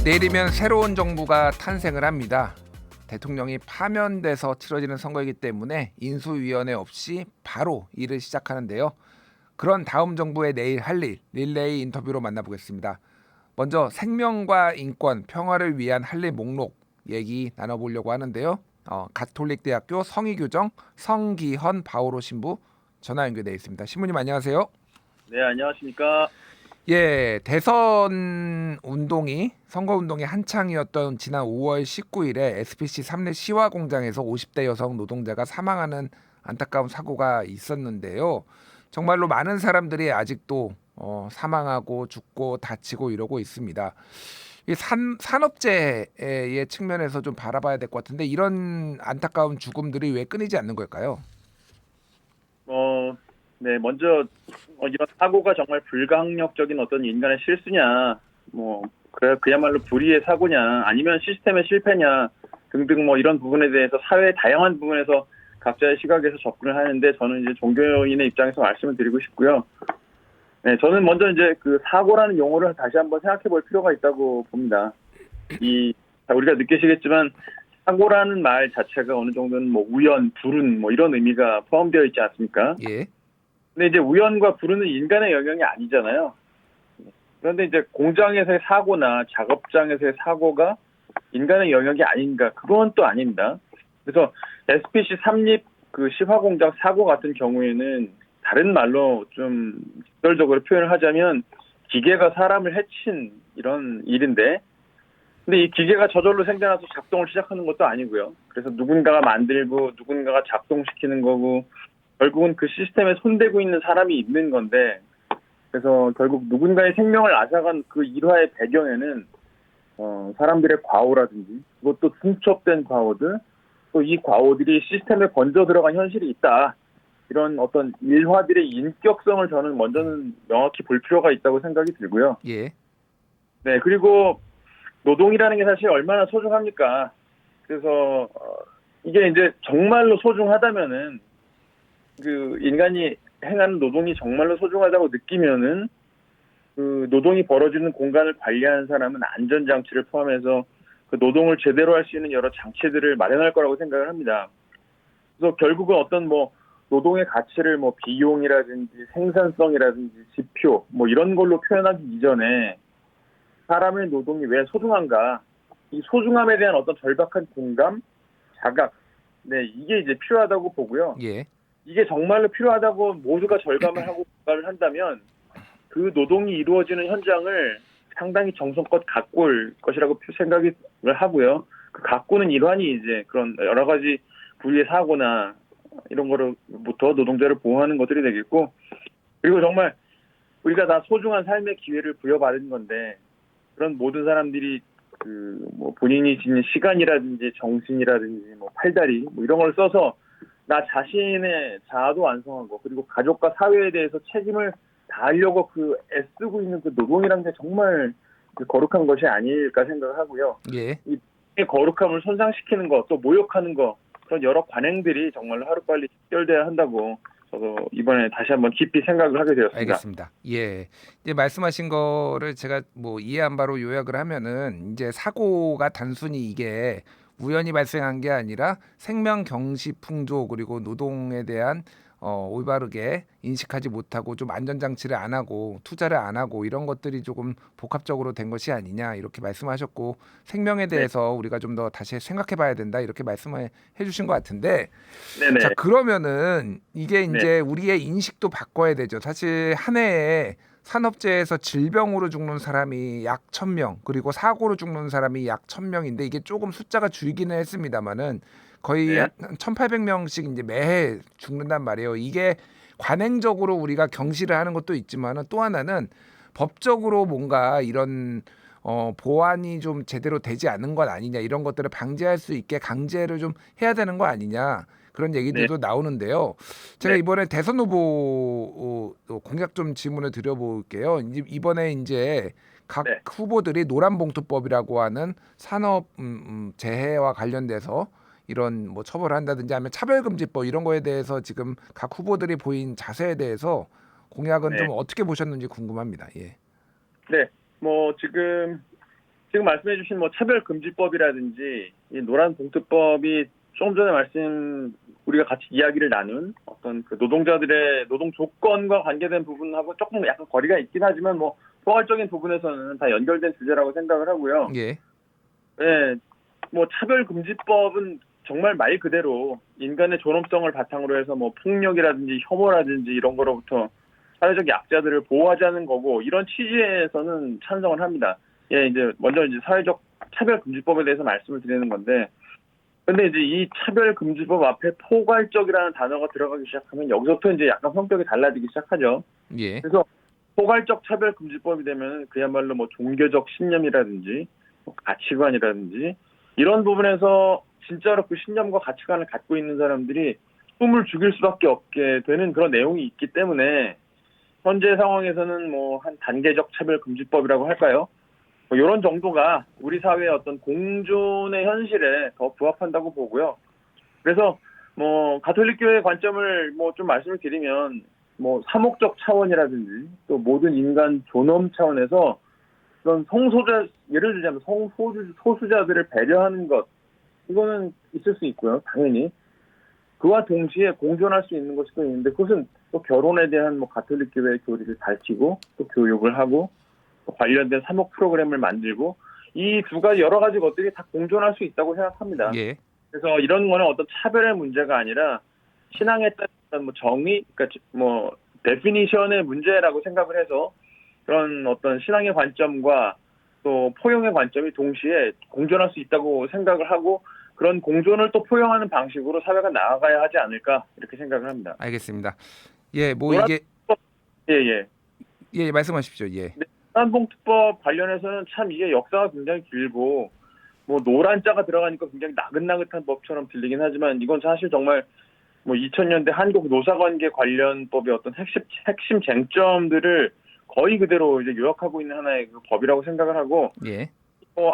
내일이면 새로운 정부가 탄생을 합니다. 대통령이 파면돼서 치러지는 선거이기 때문에 인수위원회 없이 바로 일을 시작하는데요. 그런 다음 정부의 내일 할 일 릴레이 인터뷰로 만나보겠습니다. 먼저 생명과 인권, 평화를 위한 할 일 목록 얘기 나눠보려고 하는데요. 가톨릭대학교 성의교정 성기헌 바오로 신부 전화 연결돼 있습니다. 신부님 안녕하세요. 네, 안녕하십니까. 예, 대선 운동이 선거 운동이 한창이었던 지난 5월 19일에 SPC 3례 시화 공장에서 50대 여성 노동자가 사망하는 안타까운 사고가 있었는데요. 정말로 많은 사람들이 아직도 사망하고 죽고 다치고 이러고 있습니다. 이 산업재해의 측면에서 좀 바라봐야 될 것 같은데 이런 안타까운 죽음들이 왜 끊이지 않는 걸까요? 네, 먼저 이런 사고가 정말 불가항력적인 어떤 인간의 실수냐, 그야말로 불의의 사고냐, 아니면 시스템의 실패냐 등등 이런 부분에 대해서 사회의 다양한 부분에서 각자의 시각에서 접근을 하는데 저는 이제 종교인의 입장에서 말씀을 드리고 싶고요. 네, 저는 먼저 이제 그 사고라는 용어를 다시 한번 생각해 볼 필요가 있다고 봅니다. 우리가 느끼시겠지만 사고라는 말 자체가 어느 정도는 우연, 불운 이런 의미가 포함되어 있지 않습니까? 예. 근데 이제 우연과 불운은 인간의 영역이 아니잖아요. 그런데 이제 공장에서의 사고나 작업장에서의 사고가 인간의 영역이 아닌가? 그건 또 아닙니다. 그래서 SPC 삼립 그 시화 공장 사고 같은 경우에는 다른 말로 좀 직설적으로 표현을 하자면 기계가 사람을 해친 이런 일인데, 근데 이 기계가 저절로 생겨나서 작동을 시작하는 것도 아니고요. 그래서 누군가가 만들고 누군가가 작동시키는 거고, 결국은 그 시스템에 손대고 있는 사람이 있는 건데, 그래서 결국 누군가의 생명을 앗아간 그 일화의 배경에는 사람들의 과오라든지, 그것도 중첩된 과오들, 또 이 과오들이 시스템에 번져 들어간 현실이 있다. 이런 어떤 일화들의 인격성을 저는 먼저는 명확히 볼 필요가 있다고 생각이 들고요. 예. 네, 그리고 노동이라는 게 사실 얼마나 소중합니까? 그래서 이게 이제 정말로 소중하다면은 그 인간이 행하는 노동이 정말로 소중하다고 느끼면은 그 노동이 벌어지는 공간을 관리하는 사람은 안전장치를 포함해서 그 노동을 제대로 할 수 있는 여러 장치들을 마련할 거라고 생각을 합니다. 그래서 결국은 어떤 노동의 가치를 비용이라든지 생산성이라든지 지표 이런 걸로 표현하기 이전에 사람의 노동이 왜 소중한가, 이 소중함에 대한 어떤 절박한 공감, 자각, 네, 이게 이제 필요하다고 보고요. 예. 이게 정말로 필요하다고 모두가 절감을 하고 공감을 한다면 그 노동이 이루어지는 현장을 상당히 정성껏 가꿀 것이라고 생각을 하고요. 그 가꾸는 일환이 이제 그런 여러 가지 불의의 사고나 이런 거로부터 노동자를 보호하는 것들이 되겠고, 그리고 정말 우리가 다 소중한 삶의 기회를 부여받은 건데, 그런 모든 사람들이 본인이 지닌 시간이라든지 정신이라든지 팔다리 이런 걸 써서 나 자신의 자아도 완성하고, 그리고 가족과 사회에 대해서 책임을 다하려고 애쓰고 있는 그 노동이라는 게 정말 거룩한 것이 아닐까 생각을 하고요. 예. 이 거룩함을 손상시키는 것, 또 모욕하는 것, 그런 여러 관행들이 정말로 하루빨리 식별돼야 한다고 저도 이번에 다시 한번 깊이 생각을 하게 되었습니다. 알겠습니다. 예. 이제 말씀하신 거를 제가 이해한 바로 요약을 하면은 이제 사고가 단순히 이게 우연히 발생한 게 아니라 생명 경시 풍조 그리고 노동에 대한 올바르게 인식하지 못하고 좀 안전장치를 안 하고 투자를 안 하고 이런 것들이 조금 복합적으로 된 것이 아니냐 이렇게 말씀하셨고, 생명에 대해서 우리가 좀 더 다시 생각해 봐야 된다 이렇게 말씀을 해주신 것 같은데, 네네. 자 그러면은 이게 네. 이제 우리의 인식도 바꿔야 되죠. 사실 한 해에 산업재해에서 질병으로 죽는 사람이 약 1,000명, 그리고 사고로 죽는 사람이 약 1,000명인데 이게 조금 숫자가 줄기는 했습니다만은 거의 네. 한 1,800명씩 이제 매해 죽는단 말이에요. 이게 관행적으로 우리가 경시를 하는 것도 있지만은 또 하나는 법적으로 뭔가 이런 보완이 좀 제대로 되지 않는 것 아니냐, 이런 것들을 방지할 수 있게 강제를 좀 해야 되는 거 아니냐, 그런 얘기들도 나오는데요. 제가 네. 이번에 대선 후보 공약 좀 질문을 드려볼게요. 이번에 이제 각 네. 후보들이 노란봉투법이라고 하는 산업 재해와 관련돼서 이런 처벌을 한다든지 하면 차별금지법 이런 거에 대해서 지금 각 후보들이 보인 자세에 대해서 공약은 네. 좀 어떻게 보셨는지 궁금합니다. 예. 네. 지금 지금 말씀해주신 뭐 차별금지법이라든지 이 노란봉투법이 조금 전에 우리가 같이 이야기를 나눈 어떤 그 노동자들의 노동 조건과 관계된 부분하고 조금 약간 거리가 있긴 하지만 뭐 포괄적인 부분에서는 다 연결된 주제라고 생각을 하고요. 예. 네, 뭐 차별금지법은 정말 말 그대로 인간의 존엄성을 바탕으로 해서 뭐 폭력이라든지 혐오라든지 이런 거로부터 사회적 약자들을 보호하자는 거고 이런 취지에서는 찬성을 합니다. 예, 이제 먼저 이제 사회적 차별금지법에 대해서 말씀을 드리는 건데, 근데 이제 이 차별금지법 앞에 포괄적이라는 단어가 들어가기 시작하면 여기서부터 이제 약간 성격이 달라지기 시작하죠. 예. 그래서 포괄적 차별금지법이 되면 그야말로 뭐 종교적 신념이라든지 뭐 가치관이라든지 이런 부분에서 진짜로 그 신념과 가치관을 갖고 있는 사람들이 숨을 죽일 수밖에 없게 되는 그런 내용이 있기 때문에 현재 상황에서는 뭐 한 단계적 차별금지법이라고 할까요? 뭐 이런 정도가 우리 사회의 어떤 공존의 현실에 더 부합한다고 보고요. 그래서 뭐 가톨릭교회의 관점을 뭐 좀 말씀을 드리면 뭐 사목적 차원이라든지 또 모든 인간 존엄 차원에서 그런 예를 들자면 소수자들을 배려하는 것 이거는 있을 수 있고요. 당연히 그와 동시에 공존할 수 있는 것이 또 있는데 그것은 또 결혼에 대한 뭐 가톨릭교회의 교리를 밝히고 또 교육을 하고 또 관련된 사목 프로그램을 만들고 이 두 가지 여러 가지 것들이 다 공존할 수 있다고 생각합니다. 예. 그래서 이런 거는 어떤 차별의 문제가 아니라 신앙에 따른 뭐 정의, 그러니까 뭐 데피니션의 문제라고 생각을 해서 그런 어떤 신앙의 관점과 또 포용의 관점이 동시에 공존할 수 있다고 생각을 하고 그런 공존을 또 포용하는 방식으로 사회가 나아가야 하지 않을까 이렇게 생각을 합니다. 알겠습니다. 예, 뭐 노란 이게 예예. 예, 말씀하십시오. 예. 노란봉투법 관련해서는 참 이게 역사가 굉장히 길고 뭐 노란자가 들어가니까 굉장히 나긋나긋한 법처럼 들리긴 하지만 이건 사실 정말 뭐 2000년대 한국 노사관계 관련법의 어떤 핵심 쟁점들을 거의 그대로 이제 요약하고 있는 하나의 그 법이라고 생각을 하고 예.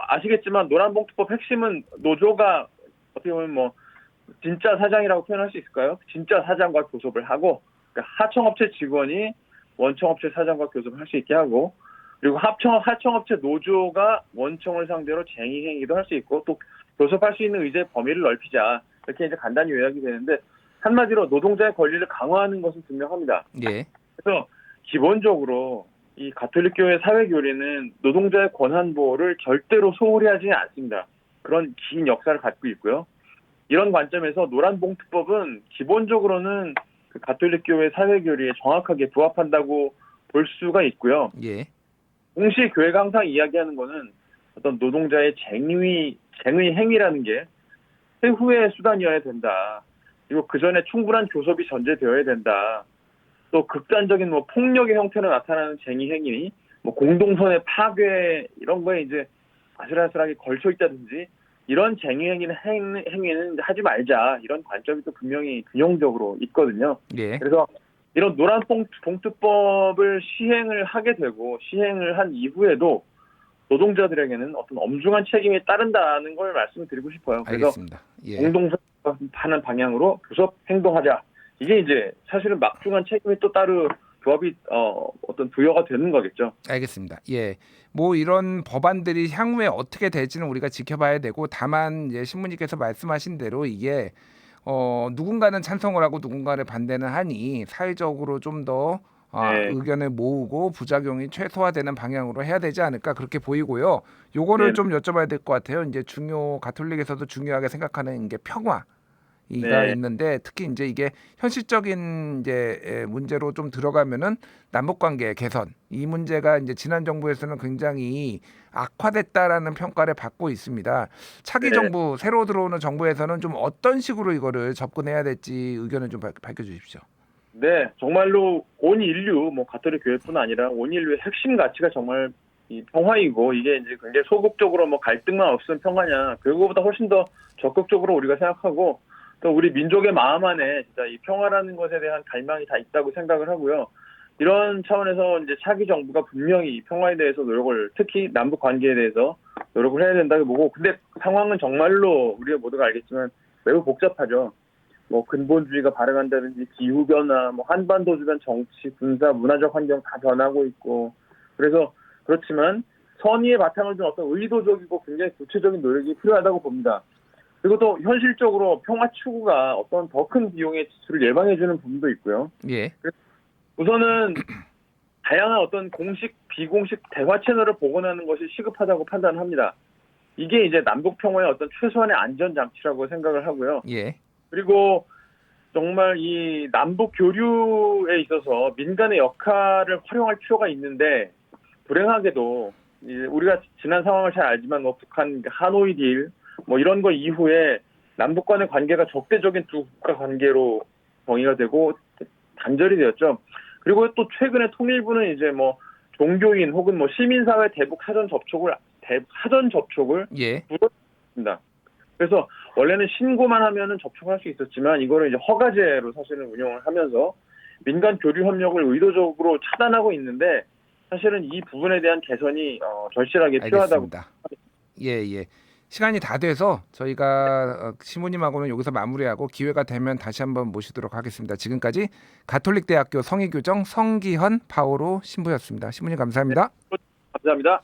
아시겠지만 노란봉투법 핵심은 노조가 어떻게 보면 뭐 진짜 사장이라고 표현할 수 있을까요? 진짜 사장과 교섭을 하고 그러니까 하청업체 직원이 원청업체 사장과 교섭을 할 수 있게 하고 그리고 하청업체 노조가 원청을 상대로 쟁의 행위도 할 수 있고 또 교섭할 수 있는 의제의 범위를 넓히자 이렇게 이제 간단히 요약이 되는데 한마디로 노동자의 권리를 강화하는 것은 분명합니다. 예. 그래서 기본적으로 이 가톨릭교회 사회교리는 노동자의 권한 보호를 절대로 소홀히 하지 않습니다. 그런 긴 역사를 갖고 있고요. 이런 관점에서 노란봉투법은 기본적으로는 그 가톨릭교회 사회교리에 정확하게 부합한다고 볼 수가 있고요. 예. 동시에 교회가 항상 이야기하는 거는 어떤 노동자의 쟁의 행위라는 게 최후의 수단이어야 된다. 그리고 그 전에 충분한 교섭이 전제되어야 된다. 또 극단적인 뭐 폭력의 형태로 나타나는 쟁의 행위, 뭐 공동선의 파괴 이런 거에 이제 아슬아슬하게 걸쳐 있다든지 이런 쟁의 행위는 하지 말자 이런 관점이 또 분명히 균형적으로 있거든요. 예. 그래서 이런 노란 봉투법을 시행을 하게 되고 시행을 한 이후에도 노동자들에게는 어떤 엄중한 책임이 따른다는 걸 말씀드리고 싶어요. 그래서 알겠습니다. 예. 공동선하는 방향으로 교섭 행동하자. 이게 이제 사실은 막중한 책임이 또 따로 조합이 어떤 부여가 되는 거겠죠. 알겠습니다. 예. 뭐 이런 법안들이 향후에 어떻게 될지는 우리가 지켜봐야 되고 다만 이제 신부님께서 말씀하신 대로 이게 누군가는 찬성을 하고 누군가를 반대는 하니 사회적으로 좀 더 네. 의견을 모으고 부작용이 최소화되는 방향으로 해야 되지 않을까 그렇게 보이고요. 요거를 네. 좀 여쭤봐야 될 것 같아요. 이제 가톨릭에서도 중요하게 생각하는 게 평화. 이가 네. 있는데 특히 이제 이게 현실적인 이제 문제로 좀 들어가면은 남북 관계 개선 이 문제가 이제 지난 정부에서는 굉장히 악화됐다라는 평가를 받고 있습니다. 차기 네. 정부 새로 들어오는 정부에서는 좀 어떤 식으로 이거를 접근해야 될지 의견을 좀 밝혀주십시오. 네, 정말로 온 인류, 뭐 가톨릭 교회뿐 아니라 온 인류의 핵심 가치가 정말 이 평화이고 이게 이제 굉장히 소극적으로 뭐 갈등만 없으면 평화냐 그거보다 훨씬 더 적극적으로 우리가 생각하고 또 우리 민족의 마음 안에 진짜 이 평화라는 것에 대한 갈망이 다 있다고 생각을 하고요. 이런 차원에서 이제 차기 정부가 분명히 평화에 대해서 노력을 특히 남북 관계에 대해서 노력을 해야 된다고 보고 근데 상황은 정말로 우리가 모두가 알겠지만 매우 복잡하죠. 뭐 근본주의가 발행한다든지 기후 변화, 뭐 한반도 주변 정치, 군사, 문화적 환경 다 변하고 있고 그래서 그렇지만 선의의 바탕을 둔 어떤 의도적이고 굉장히 구체적인 노력이 필요하다고 봅니다. 그리고 또 현실적으로 평화 추구가 어떤 더 큰 비용의 지출을 예방해주는 부분도 있고요. 예. 우선은 다양한 어떤 공식, 비공식 대화 채널을 복원하는 것이 시급하다고 판단합니다. 이게 이제 남북 평화의 어떤 최소한의 안전 장치라고 생각을 하고요. 예. 그리고 정말 이 남북 교류에 있어서 민간의 역할을 활용할 필요가 있는데 불행하게도 우리가 지난 상황을 잘 알지만 뭐 북한 하노이 딜 뭐 이런 거 이후에 남북 간의 관계가 적대적인 두 국가 관계로 정의가 되고 단절이 되었죠. 그리고 또 최근에 통일부는 이제 뭐 종교인 혹은 뭐 시민사회 대북 사전 접촉을 예. 불허했습니다. 그래서 원래는 신고만 하면은 접촉할 수 있었지만 이거를 이제 허가제로 사실은 운영을 하면서 민간 교류 협력을 의도적으로 차단하고 있는데 사실은 이 부분에 대한 개선이 절실하게 필요하다고. 알겠습니다. 예, 예. 시간이 다 돼서 저희가 시모님하고는 여기서 마무리하고 기회가 되면 다시 한번 모시도록 하겠습니다. 지금까지 가톨릭대학교 성의교정 성기현 파오로 신부였습니다. 시모님 감사합니다. 감사합니다.